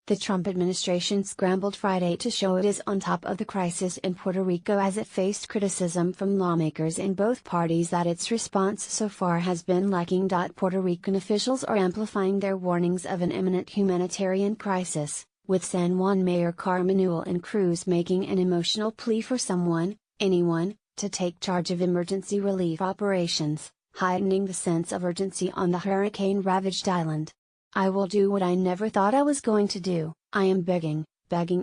The Trump administration scrambled Friday to show it is on top of the crisis in Puerto Rico as it faced criticism from lawmakers in both parties that its response so far has been lacking. Puerto Rican officials are amplifying their warnings of an imminent humanitarian crisis, with San Juan Mayor Carmen Yulín and Cruz making an emotional plea for someone, anyone, to take charge of emergency relief operations, heightening the sense of urgency on the hurricane-ravaged island. "I will do what I never thought I was going to do. I am begging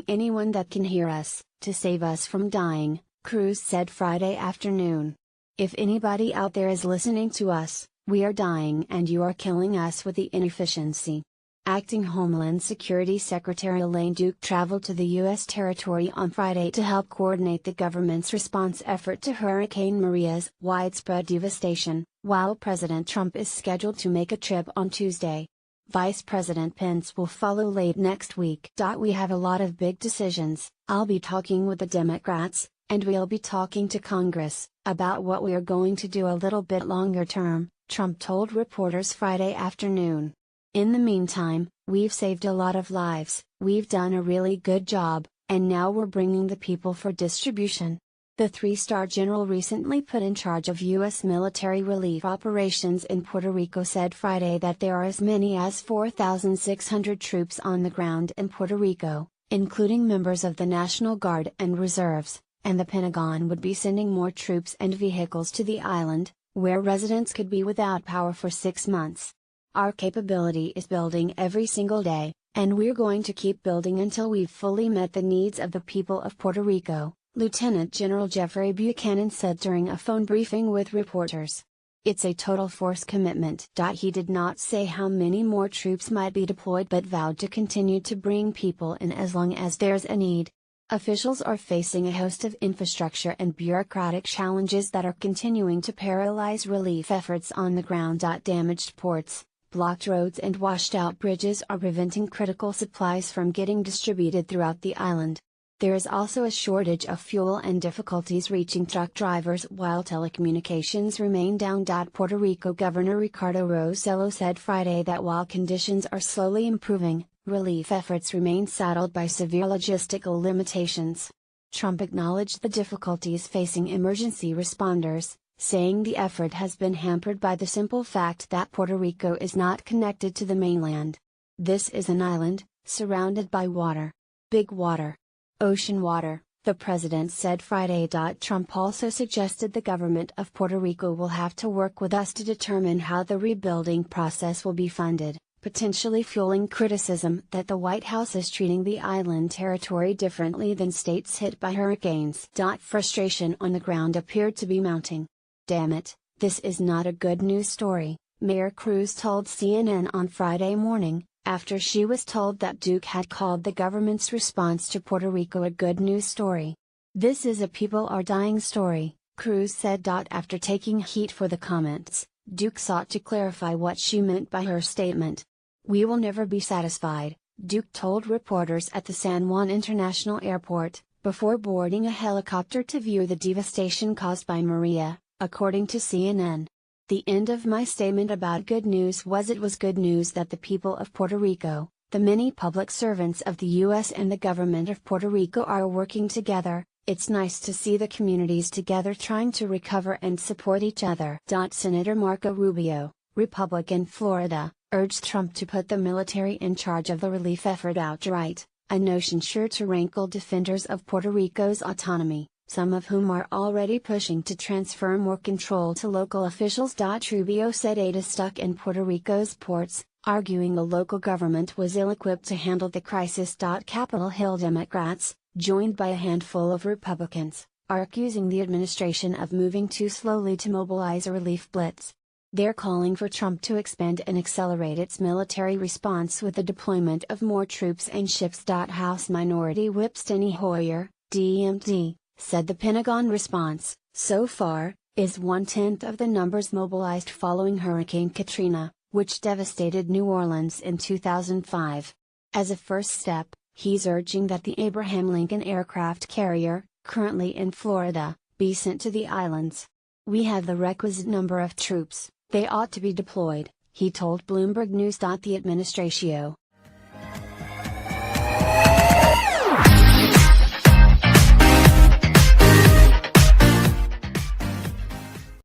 anyone that can hear us, to save us from dying," Cruz said Friday afternoon. "If anybody out there is listening to us, we are dying and you are killing us with the inefficiency." Acting Homeland Security Secretary Elaine Duke traveled to the U.S. territory on Friday to help coordinate the government's response effort to Hurricane Maria's widespread devastation, while President Trump is scheduled to make a trip on Tuesday. Vice President Pence will follow late next week. "We have a lot of big decisions. I'll be talking with the Democrats, and we'll be talking to Congress, about what we are going to do a little bit longer term," Trump told reporters Friday afternoon. "In the meantime, we've saved a lot of lives, we've done a really good job, and now we're bringing the people for distribution." The three-star general recently put in charge of U.S. military relief operations in Puerto Rico said Friday that there are as many as 4,600 troops on the ground in Puerto Rico, including members of the National Guard and reserves, and the Pentagon would be sending more troops and vehicles to the island, where residents could be without power for 6 months. "Our capability is building every single day, and we're going to keep building until we've fully met the needs of the people of Puerto Rico," Lieutenant General Jeffrey Buchanan said during a phone briefing with reporters. "It's a total force commitment." He did not say how many more troops might be deployed but vowed to continue to bring people in as long as there's a need. Officials are facing a host of infrastructure and bureaucratic challenges that are continuing to paralyze relief efforts on the ground. Damaged ports, blocked roads and washed-out bridges are preventing critical supplies from getting distributed throughout the island. There is also a shortage of fuel and difficulties reaching truck drivers while telecommunications remain down. Puerto Rico Governor Ricardo Rossello said Friday that while conditions are slowly improving, relief efforts remain saddled by severe logistical limitations. Trump acknowledged the difficulties facing emergency responders, saying the effort has been hampered by the simple fact that Puerto Rico is not connected to the mainland. "This is an island, surrounded by water. Big water. Ocean water," the president said Friday. Trump also suggested the government of Puerto Rico will have to work with us to determine how the rebuilding process will be funded, potentially fueling criticism that the White House is treating the island territory differently than states hit by hurricanes. Frustration on the ground appeared to be mounting. "Damn it, this is not a good news story," Mayor Cruz told CNN on Friday morning, after she was told that Duke had called the government's response to Puerto Rico a good news story. "This is a people are dying story," Cruz said. After taking heat for the comments, Duke sought to clarify what she meant by her statement. "We will never be satisfied," Duke told reporters at the San Juan International Airport, before boarding a helicopter to view the devastation caused by Maria, according to CNN. "The end of my statement about good news was it was good news that the people of Puerto Rico, the many public servants of the U.S. and the government of Puerto Rico are working together. It's nice to see the communities together trying to recover and support each other." Senator Marco Rubio, Republican Florida, urged Trump to put the military in charge of the relief effort outright, a notion sure to rankle defenders of Puerto Rico's autonomy, some of whom are already pushing to transfer more control to local officials. Rubio said aid is stuck in Puerto Rico's ports, arguing the local government was ill-equipped to handle the crisis. Capitol Hill Democrats, joined by a handful of Republicans, are accusing the administration of moving too slowly to mobilize a relief blitz. They're calling for Trump to expand and accelerate its military response with the deployment of more troops and ships. House Minority Whip Steny Hoyer, DMD, said the Pentagon response, so far, is 1/10 of the numbers mobilized following Hurricane Katrina, which devastated New Orleans in 2005. As a first step, he's urging that the Abraham Lincoln aircraft carrier, currently in Florida, be sent to the islands. "We have the requisite number of troops, they ought to be deployed," he told Bloomberg News. The administratio